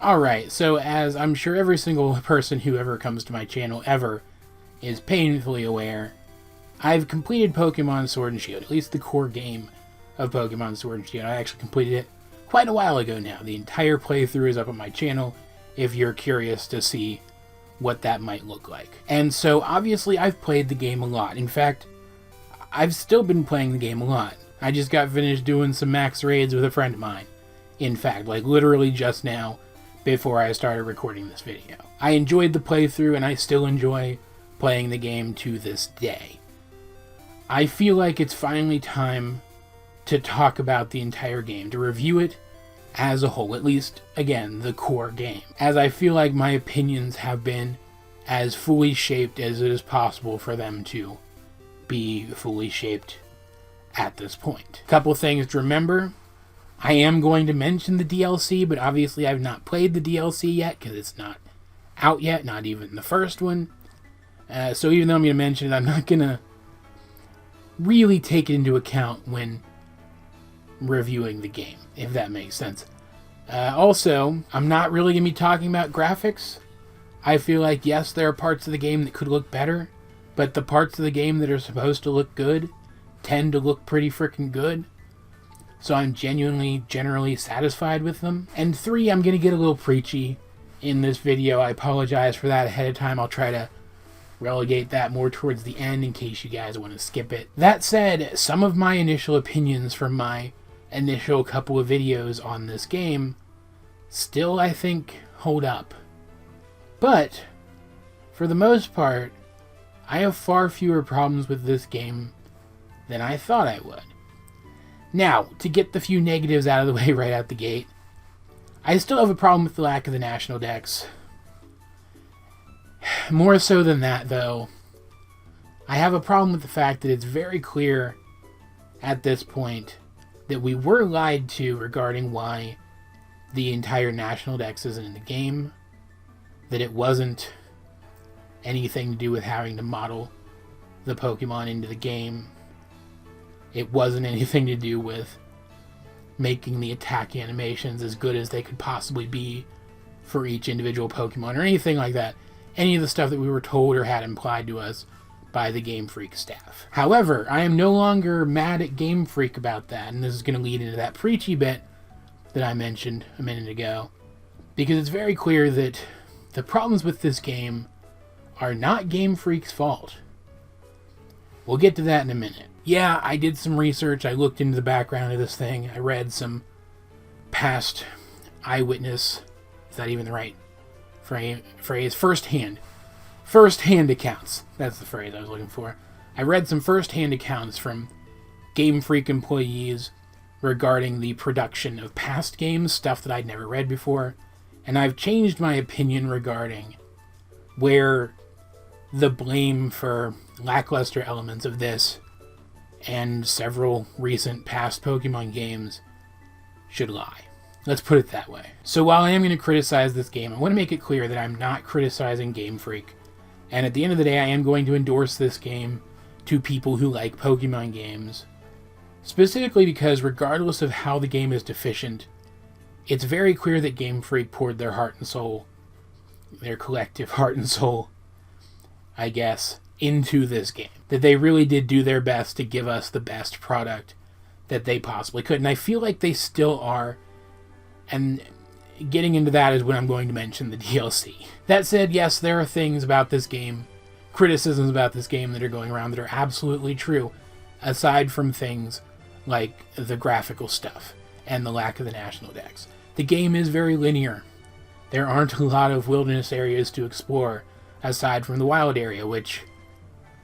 Alright, so as I'm sure every single person who ever comes to my channel ever is painfully aware, I've completed Pokemon Sword and Shield, at least the core game of Pokemon Sword and Shield. I actually completed it quite a while ago now. The entire playthrough is up on my channel if you're curious to see what that might look like. And so obviously I've played the game a lot. In fact, I've still been playing the game a lot. I just got finished doing some max raids with a friend of mine. In fact, like literally just now before I started recording this video. I enjoyed the playthrough and I still enjoy playing the game to this day. I feel like it's finally time to talk about the entire game, to review it as a whole, at least, again, the core game, as I feel like my opinions have been as fully shaped as it is possible for them to be fully shaped at this point. Couple things to remember. I am going to mention the DLC, but obviously I've not played the DLC yet because it's not out yet, not even the first one. So even though I'm going to mention it, I'm not going to really take it into account when reviewing the game, if that makes sense. Also, I'm not really going to be talking about graphics. I feel like, yes, there are parts of the game that could look better, but the parts of the game that are supposed to look good tend to look pretty freaking good. So I'm generally satisfied with them. And 3, I'm going to get a little preachy in this video. I apologize for that ahead of time. I'll try to relegate that more towards the end in case you guys want to skip it. That said, some of my initial opinions from my initial couple of videos on this game still, I think, hold up. But, for the most part, I have far fewer problems with this game than I thought I would. Now, to get the few negatives out of the way right out the gate, I still have a problem with the lack of the national dex. More so than that, though, I have a problem with the fact that it's very clear at this point that we were lied to regarding why the entire national dex isn't in the game, that it wasn't anything to do with having to model the Pokemon into the game. It wasn't anything to do with making the attack animations as good as they could possibly be for each individual Pokemon or anything like that. Any of the stuff that we were told or had implied to us by the Game Freak staff. However, I am no longer mad at Game Freak about that, and this is going to lead into that preachy bit that I mentioned a minute ago, because it's very clear that the problems with this game are not Game Freak's fault. We'll get to that in a minute. Yeah, I did some research. I looked into the background of this thing. I read some past eyewitness, is that even the right phrase? First-hand accounts. That's the phrase I was looking for. I read some first-hand accounts from Game Freak employees regarding the production of past games, stuff that I'd never read before, and I've changed my opinion regarding where the blame for lackluster elements of this and several recent past Pokemon games should lie. Let's put it that way. So while I am going to criticize this game, I want to make it clear that I'm not criticizing Game Freak. And at the end of the day, I am going to endorse this game to people who like Pokemon games. Specifically because regardless of how the game is deficient, it's very clear that Game Freak poured their heart and soul, their collective heart and soul, I guess, into this game. That they really did do their best to give us the best product that they possibly could. And I feel like they still are. And getting into that is when I'm going to mention the DLC. That said, yes, there are things about this game, criticisms about this game that are going around that are absolutely true, aside from things like the graphical stuff and the lack of the national dex. The game is very linear. There aren't a lot of wilderness areas to explore aside from the wild area, which,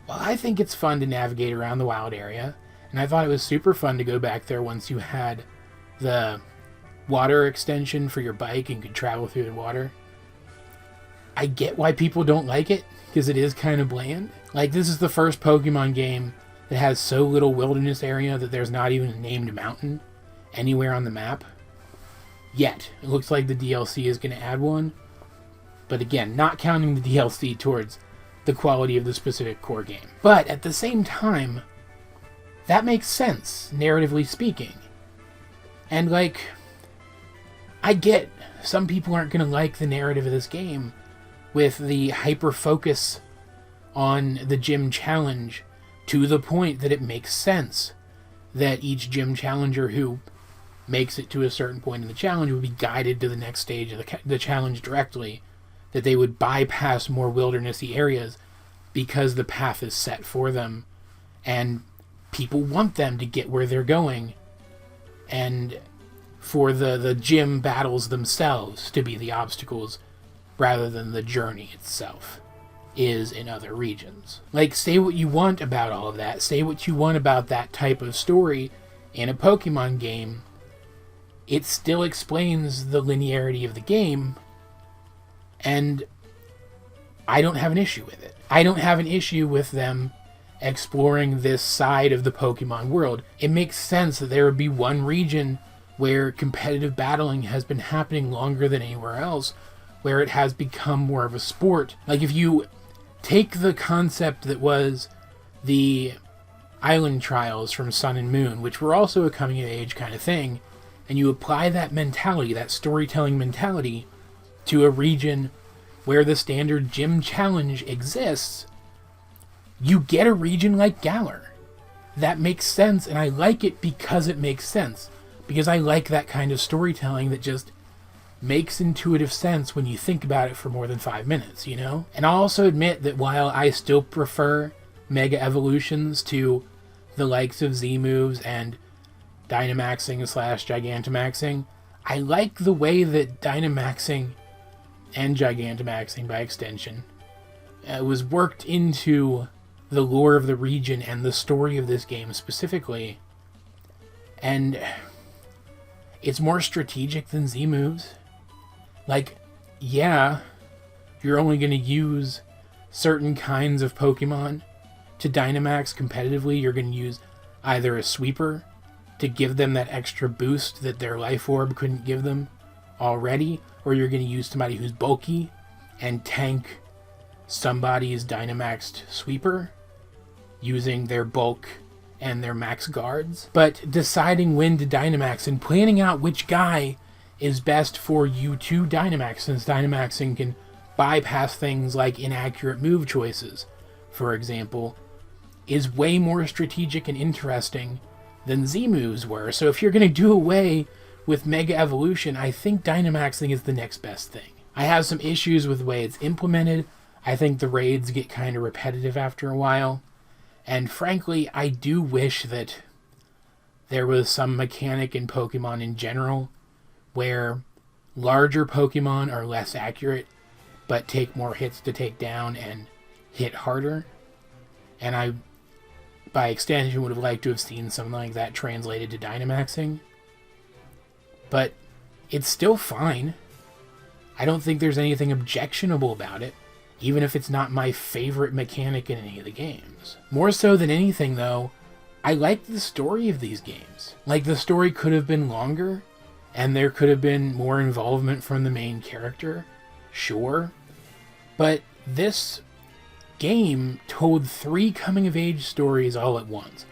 well, I think it's fun to navigate around the wild area, and I thought it was super fun to go back there once you had the water extension for your bike and could travel through the water. I get why people don't like it, because it is kind of bland. Like, this is the first Pokemon game that has so little wilderness area that there's not even a named mountain anywhere on the map. Yet, it looks like the DLC is going to add one. But again, not counting the DLC towards the quality of the specific core game. But at the same time, that makes sense, narratively speaking. And like, I get some people aren't going to like the narrative of this game with the hyper-focus on the gym challenge to the point that it makes sense that each gym challenger who makes it to a certain point in the challenge would be guided to the next stage of the challenge directly, that they would bypass more wildernessy areas because the path is set for them, and people want them to get where they're going, and for the gym battles themselves to be the obstacles rather than the journey itself is in other regions. Like, say what you want about all of that, say what you want about that type of story in a Pokemon game, it still explains the linearity of the game, and I don't have an issue with it. I don't have an issue with them exploring this side of the Pokemon world. It makes sense that there would be one region where competitive battling has been happening longer than anywhere else, where it has become more of a sport. Like, if you take the concept that was the island trials from Sun and Moon, which were also a coming-of-age kind of thing, and you apply that mentality, that storytelling mentality, to a region where the standard gym challenge exists, you get a region like Galar. That makes sense, and I like it because it makes sense. Because I like that kind of storytelling that just makes intuitive sense when you think about it for more than 5 minutes, you know? And I'll also admit that while I still prefer Mega Evolutions to the likes of Z-moves and Dynamaxing / Gigantamaxing, I like the way that Dynamaxing and Gigantamaxing by extension was worked into the lore of the region and the story of this game specifically. And it's more strategic than Z-moves. Like, yeah, you're only going to use certain kinds of Pokemon to Dynamax competitively. You're going to use either a sweeper to give them that extra boost that their Life Orb couldn't give them already, or you're going to use somebody who's bulky and tank somebody's Dynamaxed sweeper using their bulk and their max guards. But deciding when to Dynamax and planning out which guy is best for you to Dynamax, since Dynamaxing can bypass things like inaccurate move choices, for example, is way more strategic and interesting than Z-moves were. So if you're going to do away with Mega Evolution, I think Dynamaxing is the next best thing. I have some issues with the way it's implemented. I think the raids get kind of repetitive after a while. And frankly, I do wish that there was some mechanic in Pokemon in general where larger Pokemon are less accurate, but take more hits to take down and hit harder. And I, by extension, would have liked to have seen something like that translated to Dynamaxing. But it's still fine. I don't think there's anything objectionable about it, even if it's not my favorite mechanic in any of the games. More so than anything, though, I like the story of these games. Like, the story could have been longer, and there could have been more involvement from the main character, sure. But this game told 3 coming-of-age stories all at once.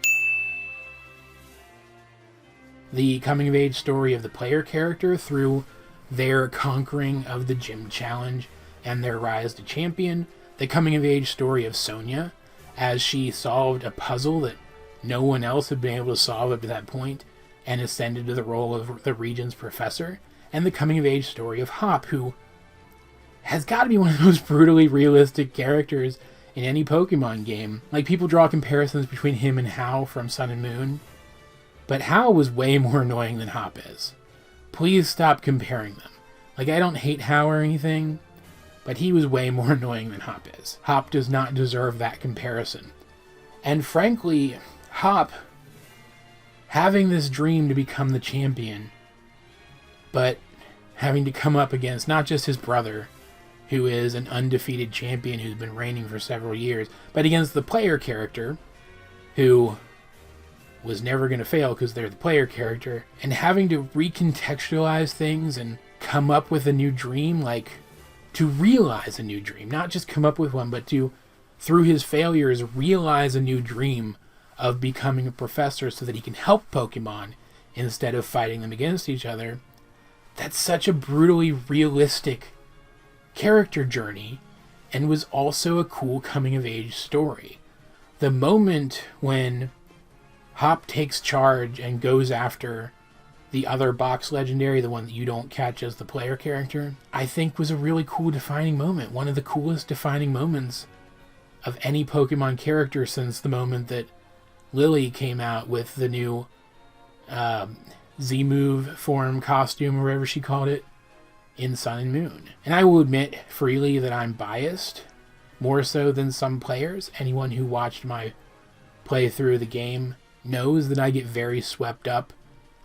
The coming-of-age story of the player character through their conquering of the gym challenge and their rise to champion. The coming-of-age story of Sonia, as she solved a puzzle that no one else had been able to solve up to that point, and ascended to the role of the region's professor. And the coming-of-age story of Hop, who has got to be one of the most brutally realistic characters in any Pokemon game. Like, people draw comparisons between him and Hau from Sun and Moon, but Hau was way more annoying than Hop is. Please stop comparing them. Like, I don't hate Hau or anything, but he was way more annoying than Hop is. Hop does not deserve that comparison. And frankly, Hop, having this dream to become the champion, but having to come up against not just his brother, who is an undefeated champion who's been reigning for several years, but against the player character, who was never going to fail because they're the player character, and having to recontextualize things and come up with a new dream, like, to realize a new dream, not just come up with one, but to, through his failures, realize a new dream of becoming a professor so that he can help Pokemon instead of fighting them against each other. that's such a brutally realistic character journey and was also a cool coming-of-age story. The moment when Hop takes charge and goes after the other box legendary, the one that you don't catch as the player character, I think was a really cool defining moment. One of the coolest defining moments of any Pokemon character since the moment that Lily came out with the new Z-Move form costume, or whatever she called it, in Sun and Moon. And I will admit freely that I'm biased, more so than some players. Anyone who watched my playthrough of the game knows that I get very swept up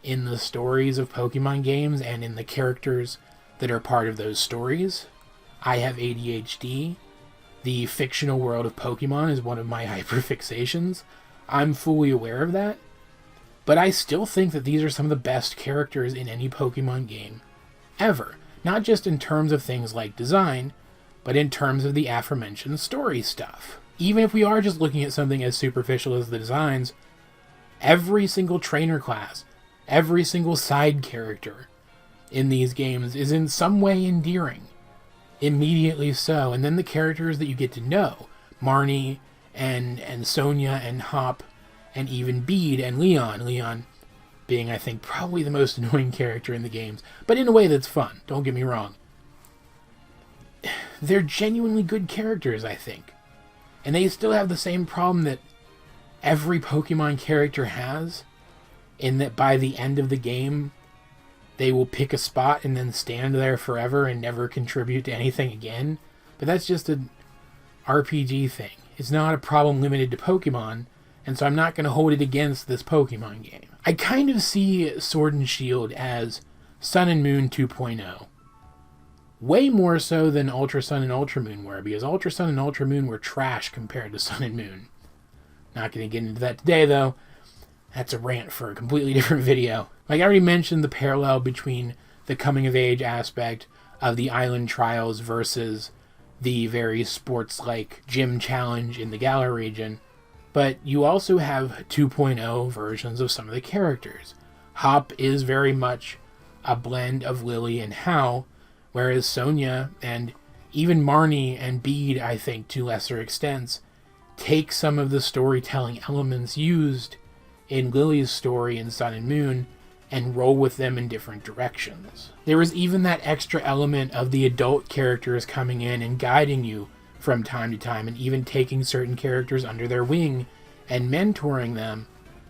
in the stories of Pokemon games and in the characters that are part of those stories. I have ADHD. The fictional world of Pokemon is one of my hyperfixations. I'm fully aware of that. But I still think that these are some of the best characters in any Pokemon game ever. Not just in terms of things like design, but in terms of the aforementioned story stuff. Even if we are just looking at something as superficial as the designs, every single trainer class, every single side character in these games is in some way endearing. Immediately so. And then the characters that you get to know, Marnie and Sonia and Hop and even Bede and Leon. Leon being, I think, probably the most annoying character in the games, but in a way that's fun, don't get me wrong. They're genuinely good characters, I think. And they still have the same problem that every Pokemon character has, in that by the end of the game, they will pick a spot and then stand there forever and never contribute to anything again. But that's just an RPG thing. It's not a problem limited to Pokemon, and so I'm not going to hold it against this Pokemon game. I kind of see Sword and Shield as Sun and Moon 2.0. Way more so than Ultra Sun and Ultra Moon were, because Ultra Sun and Ultra Moon were trash compared to Sun and Moon. Not going to get into that today, though. That's a rant for a completely different video. Like I already mentioned, the parallel between the coming-of-age aspect of the island trials versus the very sports-like gym challenge in the Galar region. But you also have 2.0 versions of some of the characters. Hop is very much a blend of Lily and Hal, whereas Sonia and even Marnie and Bede, I think, to lesser extents, take some of the storytelling elements used in Lily's story in Sun and Moon and roll with them in different directions. There was even that extra element of the adult characters coming in and guiding you from time to time, and even taking certain characters under their wing and mentoring them,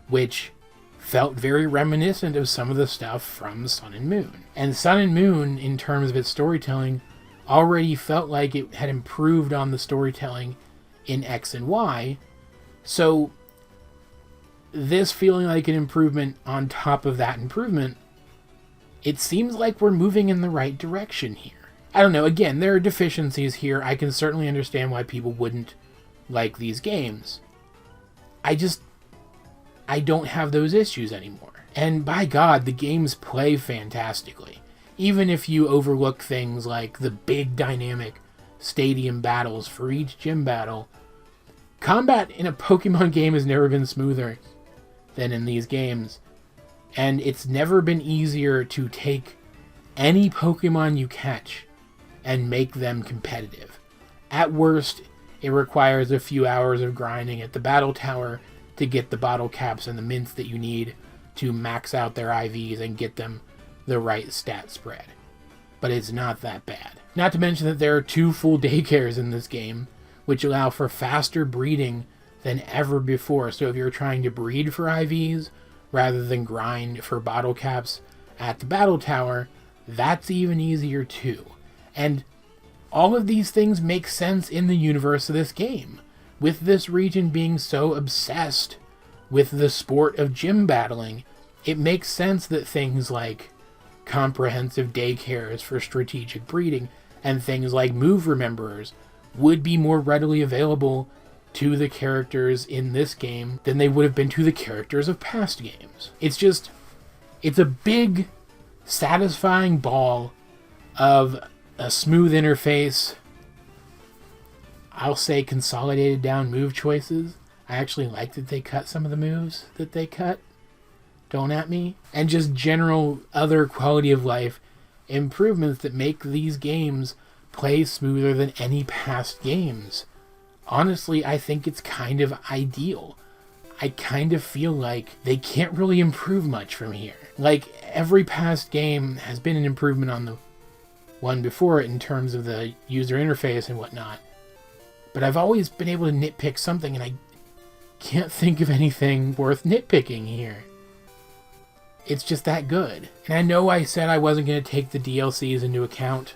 which felt very reminiscent of some of the stuff from Sun and Moon. And Sun and Moon, in terms of its storytelling, already felt like it had improved on the storytelling in X and Y, so this feeling like an improvement on top of that improvement, it seems like we're moving in the right direction here. I don't know, again, there are deficiencies here. I can certainly understand why people wouldn't like these games. I don't have those issues anymore. And by God, the games play fantastically. Even if you overlook things like the big dynamic stadium battles for each gym battle, combat in a Pokemon game has never been smoother than in these games. And it's never been easier to take any Pokemon you catch and make them competitive. At worst, it requires a few hours of grinding at the battle tower to get the bottle caps and the mints that you need to max out their IVs and get them the right stat spread. But it's not that bad. Not to mention that there are 2 full daycares in this game, which allow for faster breeding than ever before. So if you're trying to breed for IVs rather than grind for bottle caps at the battle tower, that's even easier too. And all of these things make sense in the universe of this game. With this region being so obsessed with the sport of gym battling, it makes sense that things like comprehensive daycares for strategic breeding and things like move rememberers would be more readily available to the characters in this game than they would have been to the characters of past games. It's a big, satisfying ball of a smooth interface. I'll say consolidated down move choices. I actually like that they cut some of the moves that they cut. Don't at me. And just general other quality of life improvements that make these games play smoother than any past games. Honestly, I think it's kind of ideal. I kind of feel like they can't really improve much from here. Like, every past game has been an improvement on the one before it in terms of the user interface and whatnot. But I've always been able to nitpick something, and I can't think of anything worth nitpicking here. It's just that good. And I know I said I wasn't going to take the DLCs into account,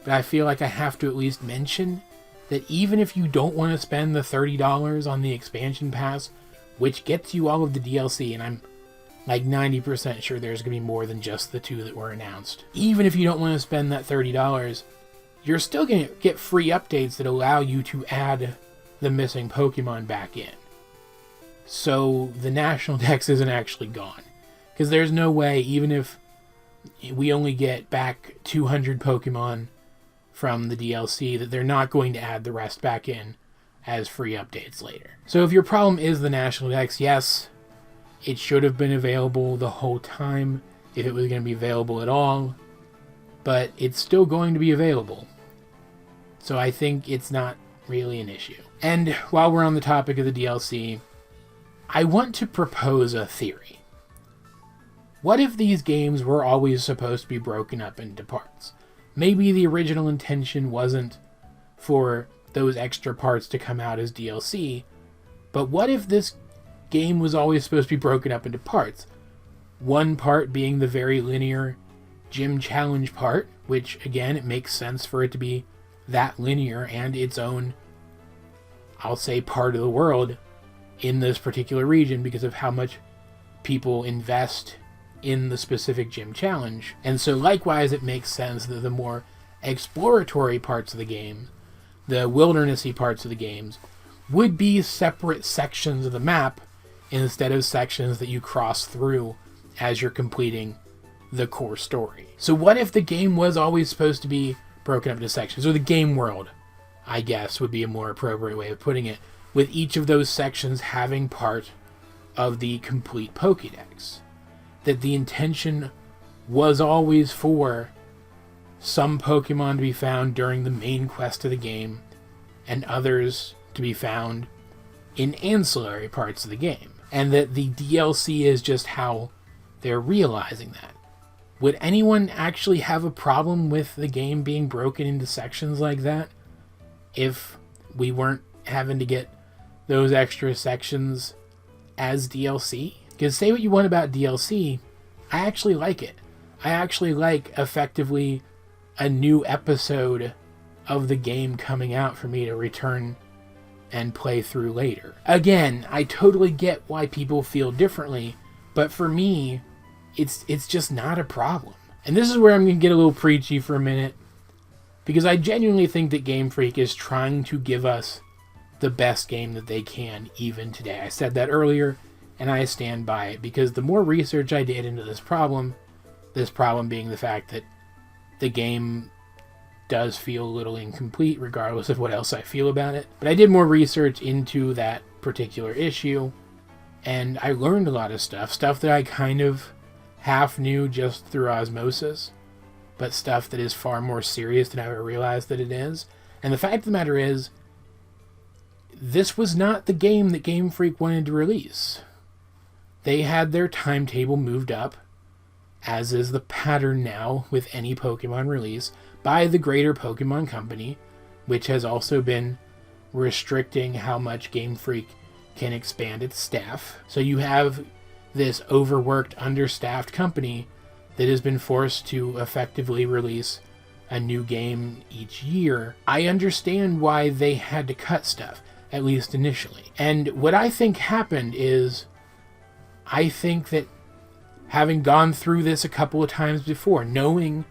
but I feel like I have to at least mention that even if you don't want to spend the $30 on the expansion pass, which gets you all of the DLC, and I'm like 90% sure there's going to be more than just the 2 that were announced. Even if you don't want to spend that $30, you're still going to get free updates that allow you to add the missing Pokemon back in. So the National Dex isn't actually gone. Because there's no way, even if we only get back 200 Pokemon from the DLC, that they're not going to add the rest back in as free updates later. So if your problem is the National Dex, yes, it should have been available the whole time if it was going to be available at all, but it's still going to be available. So I think it's not really an issue. And while we're on the topic of the DLC, I want to propose a theory. What if these games were always supposed to be broken up into parts? Maybe the original intention wasn't for those extra parts to come out as DLC, but what if this game was always supposed to be broken up into parts? One part being the very linear gym challenge part, which again, it makes sense for it to be that linear and its own, I'll say, part of the world in this particular region because of how much people invest in the specific gym challenge. And so likewise, it makes sense that the more exploratory parts of the game, the wildernessy parts of the games, would be separate sections of the map instead of sections that you cross through as you're completing the core story. So what if the game was always supposed to be broken up into sections, or the game world, I guess, would be a more appropriate way of putting it, with each of those sections having part of the complete Pokédex? That the intention was always for some Pokemon to be found during the main quest of the game, and others to be found in ancillary parts of the game. And that the DLC is just how they're realizing that. Would anyone actually have a problem with the game being broken into sections like that if we weren't having to get those extra sections as DLC? Because say what you want about DLC, I actually like it. I actually like effectively a new episode of the game coming out for me to return and play through later. Again, I totally get why people feel differently, but for me, it's just not a problem. And this is where I'm going to get a little preachy for a minute, because I genuinely think that Game Freak is trying to give us the best game that they can even today. I said that earlier, and I stand by it, because the more research I did into this problem being the fact that the game does feel a little incomplete regardless of what else I feel about it. But I did more research into that particular issue, and I learned a lot of stuff that I kind of half knew just through osmosis, but stuff that is far more serious than I ever realized that it is. And the fact of the matter is, this was not the game that Game Freak wanted to release. They had their timetable moved up, as is the pattern now with any Pokemon release, by the greater Pokemon Company, which has also been restricting how much Game Freak can expand its staff. So you have this overworked, understaffed company that has been forced to effectively release a new game each year. I understand why they had to cut stuff, at least initially. And what I think happened is, I think that having gone through this a couple of times before, knowing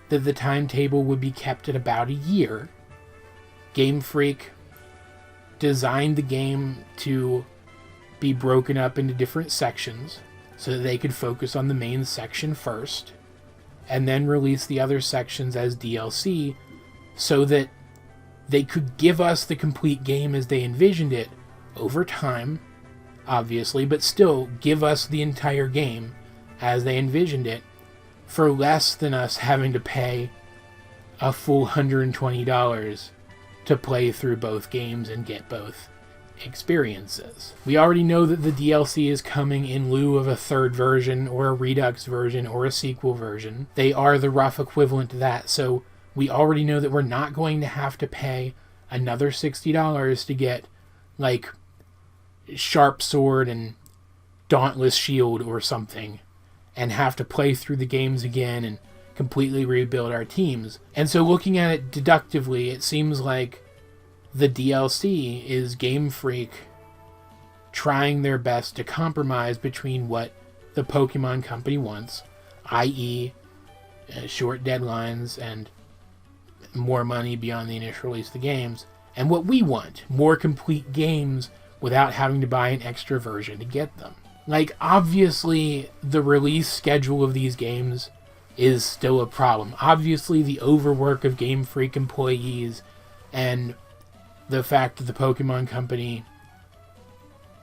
that the timetable would be kept at about a year, Game Freak designed the game to be broken up into different sections so that they could focus on the main section first, and then release the other sections as DLC so that they could give us the complete game as they envisioned it over time, obviously, but still give us the entire game as they envisioned it for less than us having to pay a full $120 to play through both games and get both experiences. We already know that the DLC is coming in lieu of a third version or a Redux version or a sequel version. They are the rough equivalent to that, so we already know that we're not going to have to pay another $60 to get, like, Sharp Sword and Dauntless Shield or something, and have to play through the games again and completely rebuild our teams. And so looking at it deductively, it seems like the DLC is Game Freak trying their best to compromise between what the Pokemon Company wants, i.e. short deadlines and more money beyond the initial release of the games, and what we want, more complete games without having to buy an extra version to get them. Like, obviously, the release schedule of these games is still a problem. Obviously, the overwork of Game Freak employees and the fact that the Pokemon Company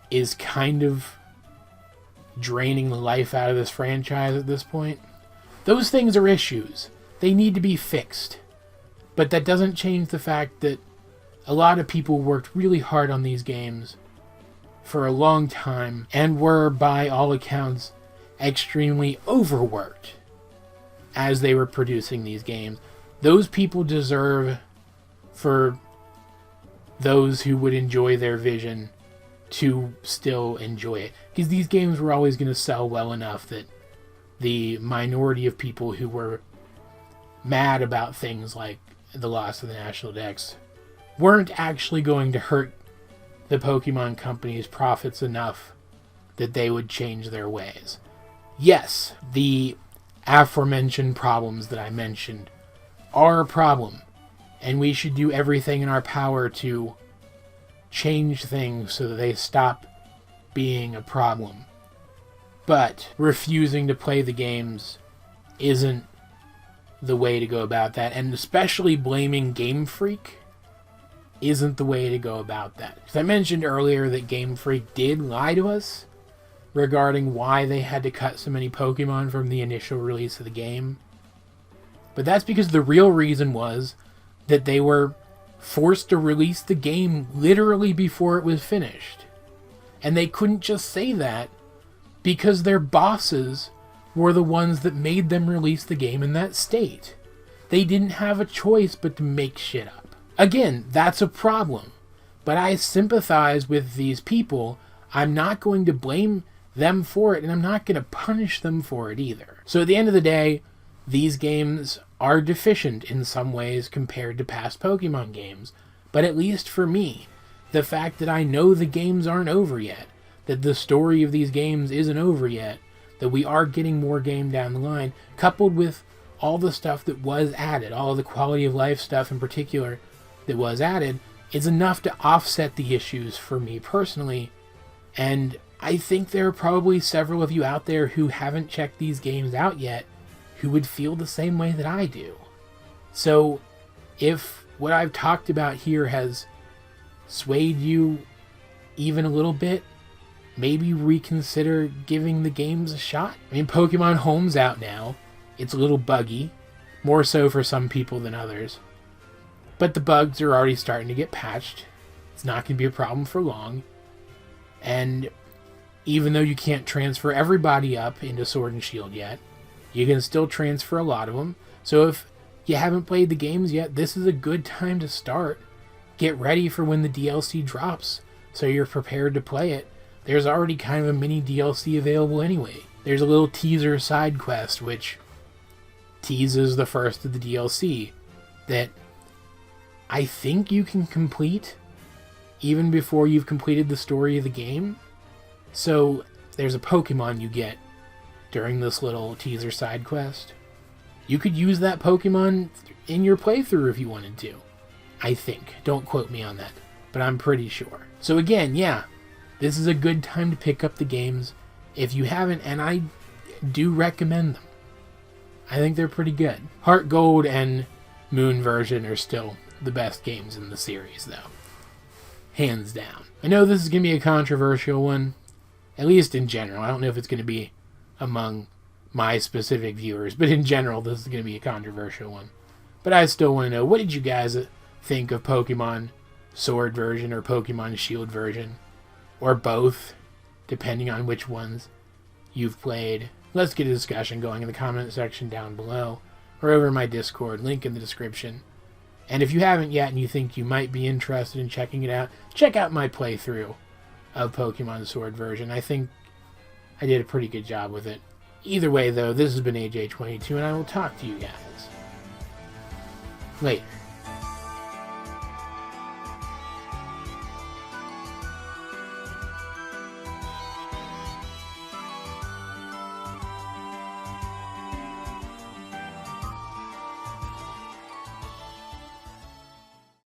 is kind of draining the life out of this franchise at this point. Those things are issues. They need to be fixed. But that doesn't change the fact that a lot of people worked really hard on these games for a long time and were, by all accounts, extremely overworked as they were producing these games. Those people deserve for those who would enjoy their vision to still enjoy it. Because these games were always going to sell well enough that the minority of people who were mad about things like the loss of the National Dex weren't actually going to hurt the Pokemon Company's profits enough that they would change their ways. Yes, the aforementioned problems that I mentioned are a problem, and we should do everything in our power to change things so that they stop being a problem. But refusing to play the games isn't the way to go about that, and especially blaming Game Freak isn't the way to go about that. Because I mentioned earlier that Game Freak did lie to us regarding why they had to cut so many Pokemon from the initial release of the game. But that's because the real reason was that they were forced to release the game literally before it was finished. And they couldn't just say that because their bosses were the ones that made them release the game in that state. They didn't have a choice but to make shit up. Again, that's a problem. But I sympathize with these people. I'm not going to blame them for it, and I'm not going to punish them for it either. So at the end of the day, these games are deficient in some ways compared to past Pokemon games. But at least for me, the fact that I know the games aren't over yet, that the story of these games isn't over yet, that we are getting more game down the line, coupled with all the stuff that was added, all of the quality of life stuff in particular that was added, is enough to offset the issues for me personally. And I think there are probably several of you out there who haven't checked these games out yet who would feel the same way that I do. So if what I've talked about here has swayed you even a little bit, maybe reconsider giving the games a shot. I mean, Pokemon Home's out now. It's a little buggy, more so for some people than others. But the bugs are already starting to get patched. It's not going to be a problem for long. And even though you can't transfer everybody up into Sword and Shield yet, you can still transfer a lot of them. So if you haven't played the games yet, this is a good time to start. Get ready for when the DLC drops, so you're prepared to play it. There's already kind of a mini DLC available anyway. There's a little teaser side quest, which teases the first of the DLC, that I think you can complete even before you've completed the story of the game. So there's a Pokemon you get during this little teaser side quest. You could use that Pokemon in your playthrough if you wanted to. I think. Don't quote me on that, but I'm pretty sure. So again, yeah, this is a good time to pick up the games if you haven't, and I do recommend them. I think they're pretty good. Heart Gold and Moon version are still the best games in the series, though. Hands down. I know this is going to be a controversial one, at least in general. I don't know if it's going to be among my specific viewers, but in general, this is going to be a controversial one. But I still want to know, what did you guys think of Pokemon Sword version or Pokemon Shield version? Or both, depending on which ones you've played. Let's get a discussion going in the comment section down below, or over my Discord, link in the description. And if you haven't yet and you think you might be interested in checking it out, check out my playthrough of Pokemon Sword version. I think I did a pretty good job with it. Either way, though, this has been AJ22, and I will talk to you guys later.